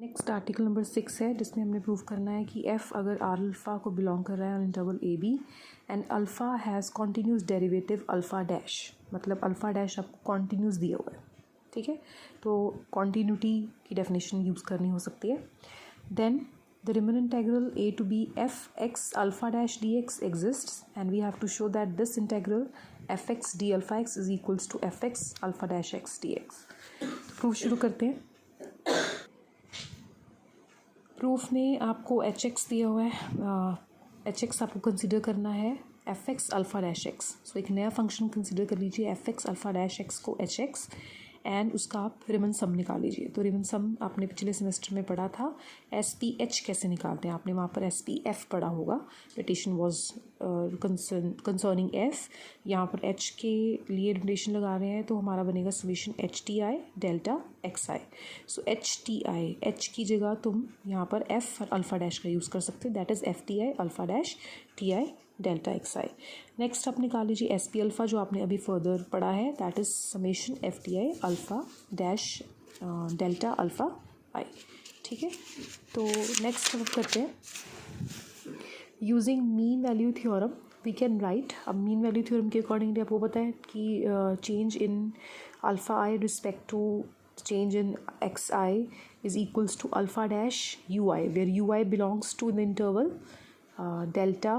Next article number 6 है जिसमें हमने प्रूव करना है कि f अगर अल्फ़ा को बिलोंग कर रहा है on interval a b and alpha has continuous derivative alpha dash, मतलब अल्फ़ा डैश आपको कॉन्टीन्यूस दिया हुआ है, ठीक है। तो कॉन्टीन्यूटी की डेफिनेशन यूज़ करनी हो सकती है। Then the Riemann integral a to b f x alpha dash dx exists and we have to show that this integral f x d alpha x is equals to f x alpha dash x dx। तो proof शुरू करते हैं। Proof में आपको H x दिया हुआ है, H x आपको कंसिडर करना है F X alpha dash X. So एक नया फंक्शन कंसिडर कर लीजिए F X alpha dash X को एच एक्स एंड उसका आप रिमन सम निकाल लीजिए। तो रिमन सम आपने पिछले सेमेस्टर में पढ़ा था, एस पी एच कैसे निकालते हैं, आपने वहाँ पर एस पी एफ पढ़ा होगा। नोटेशन वॉज कंसर्निंग एफ, यहाँ पर एच के लिए नोटेशन लगा रहे हैं तो हमारा बनेगा summation H T I delta X I. So H T I, H की जगह तुम यहाँ पर एफ अल्फ़ा डैश का यूज़ कर सकते हो, that is F T I alpha dash t I delta X I. Next आप निकाल लीजिए एस पी अल्फ़ा जो आपने अभी फर्दर पढ़ा है, that is summation F T I alpha dash delta alpha I, ठीक है। तो नेक्स्ट हम करते हैं using mean value theorem we can write. अब मीन वैल्यू थ्योरम के अकॉर्डिंगली आपको पता है कि change in alpha I respect to change in xi is equals to alpha dash ui, where ui belongs to the interval delta,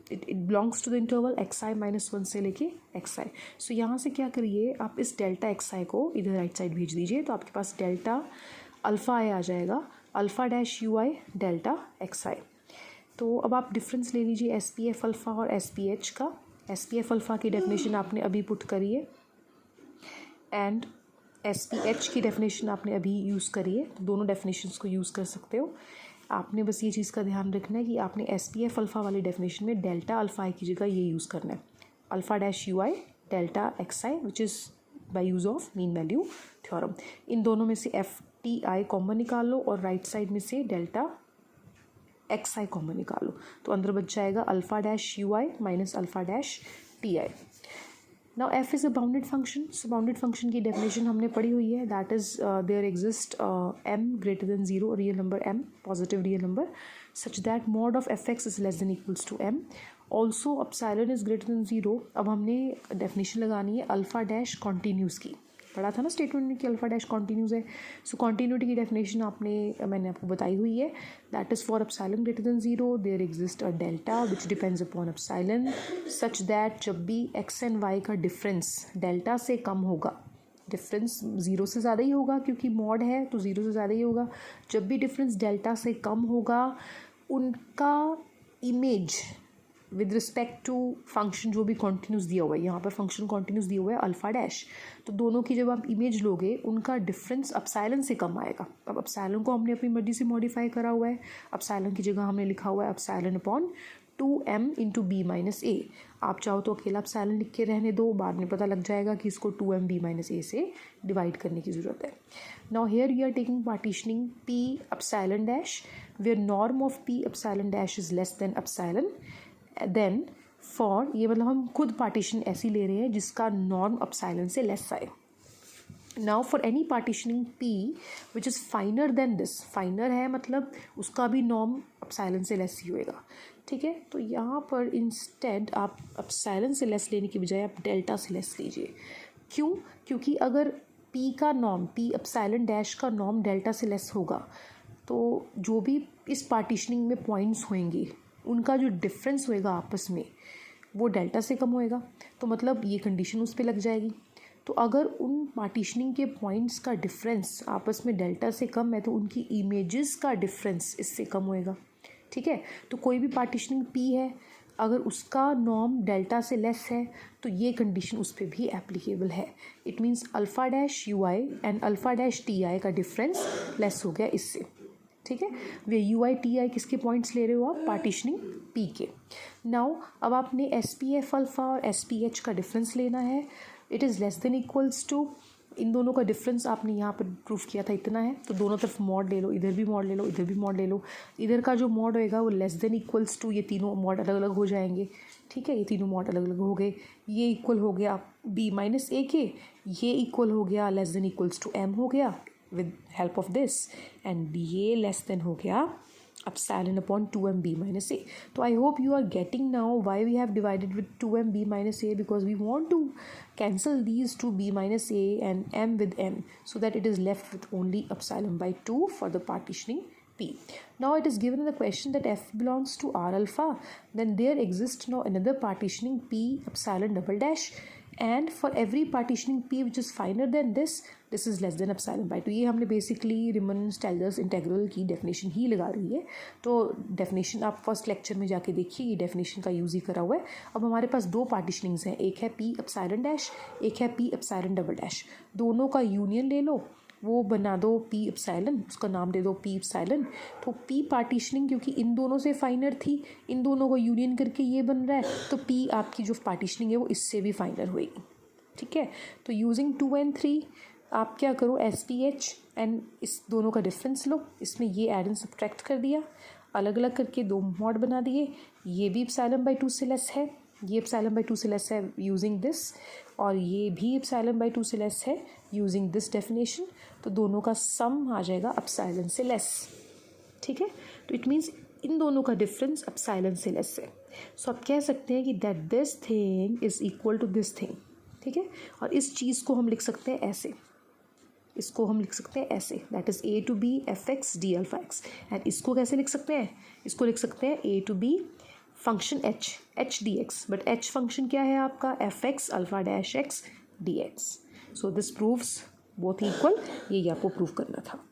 it belongs to the interval xi minus 1 से लेके xi। सो यहाँ से क्या करिए, आप इस डेल्टा xi को इधर राइट साइड भेज दीजिए, तो आपके पास डेल्टा अल्फ़ा आई आ जाएगा alpha dash ui delta xi। तो अब आप डिफरेंस ले लीजिए एस पी एफ अल्फ़ा और एस पी एच का। एस पी एफ अल्फ़ा की डेफिनेशन आपने अभी पुट करिए एंड एस पी एच की डेफिनेशन आपने अभी यूज़ करी है, तो दोनों डेफिनेशंस को यूज़ कर सकते हो। आपने बस ये चीज़ का ध्यान रखना है कि आपने एस पी एफ अल्फ़ा वाली डेफिनेशन में डेल्टा अल्फ़ा आई की जगह ये यूज़ करना है alpha dash you I delta X I, which is by use of mean value theorem. इन दोनों में से एफ टी आई कॉमन निकाल लो और राइट साइड में से डेल्टा एक्स आई कॉमन निकाल लो, तो अंदर बच जाएगा alpha dash you i minus alpha dash t i. Now f is a bounded function. So bounded function की डेफिनेशन हमने पढ़ी हुई है, that is there exist m greater than zero, real number m, positive real number, such that mod of f x is less than equals to m, also epsilon is greater than zero. अब हमने definition लगानी है alpha dash continuous की, पढ़ा था ना statement में कि अल्फ़ा डैश कॉन्टीन्यूस है। सो कॉन्टीन्यूटी की डेफिनेशन मैंने आपको बताई हुई है, that is for epsilon greater than zero there exist a delta which depends upon epsilon such that जब भी एक्स एंड वाई का डिफरेंस डेल्टा से कम होगा, डिफरेंस ज़ीरो से ज़्यादा ही होगा क्योंकि मॉड है तो ज़ीरो से ज़्यादा ही होगा, जब भी डिफरेंस डेल्टा से कम होगा उनका image with respect to function जो भी कॉन्टीन्यूस दिया हुआ है, यहाँ पर फंक्शन कॉन्टीन्यूस दिया हुआ है अल्फ़ा डैश, तो दोनों की जब आप इमेज लोगे उनका डिफरेंस अपसाइलन से कम आएगा। अब अपसाइलन को हमने अपनी मर्जी से मॉडिफाई करा हुआ है, अपसाइलन की जगह हमने लिखा हुआ है epsilon upon 2m into B minus A. आप चाहो तो अकेला अपसाइलन लिख के रहने दो, बाद में पता लग जाएगा कि इसको 2m b माइनस ए से डिवाइड करने की ज़रूरत है। Now here we are taking partitioning p epsilon dash where norm of p epsilon dash is less than epsilon, then for, ये मतलब हम खुद पार्टीशन ऐसी ले रहे हैं जिसका नॉर्म अपसाइलन से लेस आए। Now for any partitioning p which is finer than this, finer है मतलब उसका भी नॉर्म अपसाइलन से लेस ही होएगा, ठीक है। तो यहाँ पर इंस्टेड आप अपसाइलन से लेस लेने की बजाय आप डेल्टा से लेस लीजिए। क्यों? क्योंकि अगर p का नॉर्म, p अपसाइलन डैश का नॉर्म डेल्टा से लेस होगा तो जो भी इस पार्टीशनिंग में पॉइंट्स होंगे उनका जो डिफरेंस होएगा आपस में वो डेल्टा से कम होएगा, तो मतलब ये कंडीशन उस पर लग जाएगी। तो अगर उन पार्टीशनिंग के पॉइंट्स का डिफरेंस आपस में डेल्टा से कम है तो उनकी इमेजेस का डिफरेंस इससे कम होएगा, ठीक है। तो कोई भी पार्टीशनिंग p है अगर उसका नॉर्म डेल्टा से लेस है तो ये कंडीशन उस पर भी एप्लीकेबल है। It means alpha dash you I and alpha dash t आई का डिफरेंस लेस हो गया इससे, ठीक है। Way you I T I किसके पॉइंट्स ले रहे हो आप, पार्टीशनिंग p के। नाउ अब आपने एस पी एफ अल्फ़ा और एस पी एच का डिफरेंस लेना है, it is less than equals to, इन दोनों का डिफरेंस आपने यहाँ पर प्रूफ किया था इतना है, तो दोनों तरफ मॉड ले लो, इधर भी मॉड ले लो, इधर भी मॉड ले लो, इधर का जो मॉड होएगा वो लेस देन इक्वल्स टू, ये तीनों मॉड अलग अलग हो जाएंगे, ठीक है। ये तीनों मॉड अलग अलग हो गए, ये इक्वल हो गया b माइनस ए के, ये इक्वल हो गया less than equals to m हो गया, with help of this, and ये less than हो गया epsilon upon 2m b minus a. So I hope you are getting now why we have divided with 2m b minus a, because we want to cancel these two b minus a and m with m, so that it is left with only epsilon by 2 for the partitioning p. Now it is given in the question that f belongs to R alpha, then there exists now another partitioning p epsilon double dash, and for every partitioning p which is finer than this is less than epsilon by 2. ये हमने basically रिमन-स्टेल्डर्स integral की definition ही लगा रही है, तो definition आप first lecture में जाके देखिए, ये डेफिनेशन का यूज़ ही करा हुआ है. अब हमारे पास दो पार्टिशनिंग्स हैं, एक है पी एप्सिलॉन डैश, एक है पी एप्सिलॉन डबल डैश. दोनों का यूनियन ले लो, वो बना दो पी एप्सिलॉन, उसका नाम दे दो पी एप्सिलॉन. तो पी पार्टिशनिंग क्योंकि इन दोनों से फाइनर थी, इन दोनों को यूनियन करके ये बन रहा है, तो पी आपकी जो पार्टिशनिंग है वो इससे भी फाइनर होएगी. ठीक है, तो यूजिंग 2 and 3 आप क्या करो, एस पी एच एंड इस दोनों का डिफरेंस लो, इसमें ये ऐड एंड सब्ट्रैक्ट कर दिया, अलग अलग करके दो मॉड बना दिए. ये भी एप्सिलॉन बाई 2 से लेस है, ये एप्सिलॉन बाई 2 से लेस है यूजिंग दिस, और ये भी एप्सिलॉन बाई 2 से लेस है यूजिंग दिस डेफिनेशन. तो दोनों का सम आ जाएगा एप्सिलॉन से लेस. ठीक है, तो इट मीन्स इन दोनों का डिफरेंस एप्सिलॉन से लेस है. सो आप कह सकते हैं कि that this thing is equal to this thing. ठीक है, और इस चीज़ को हम लिख सकते हैं ऐसे, इसको हम लिख सकते हैं ऐसे, that is A to B F X D alpha X. And इसको कैसे लिख सकते हैं, इसको लिख सकते हैं A to B function H D X. But H function क्या है आपका, F X alpha dash X D X. So this proves both equal, यही आपको प्रूव करना था.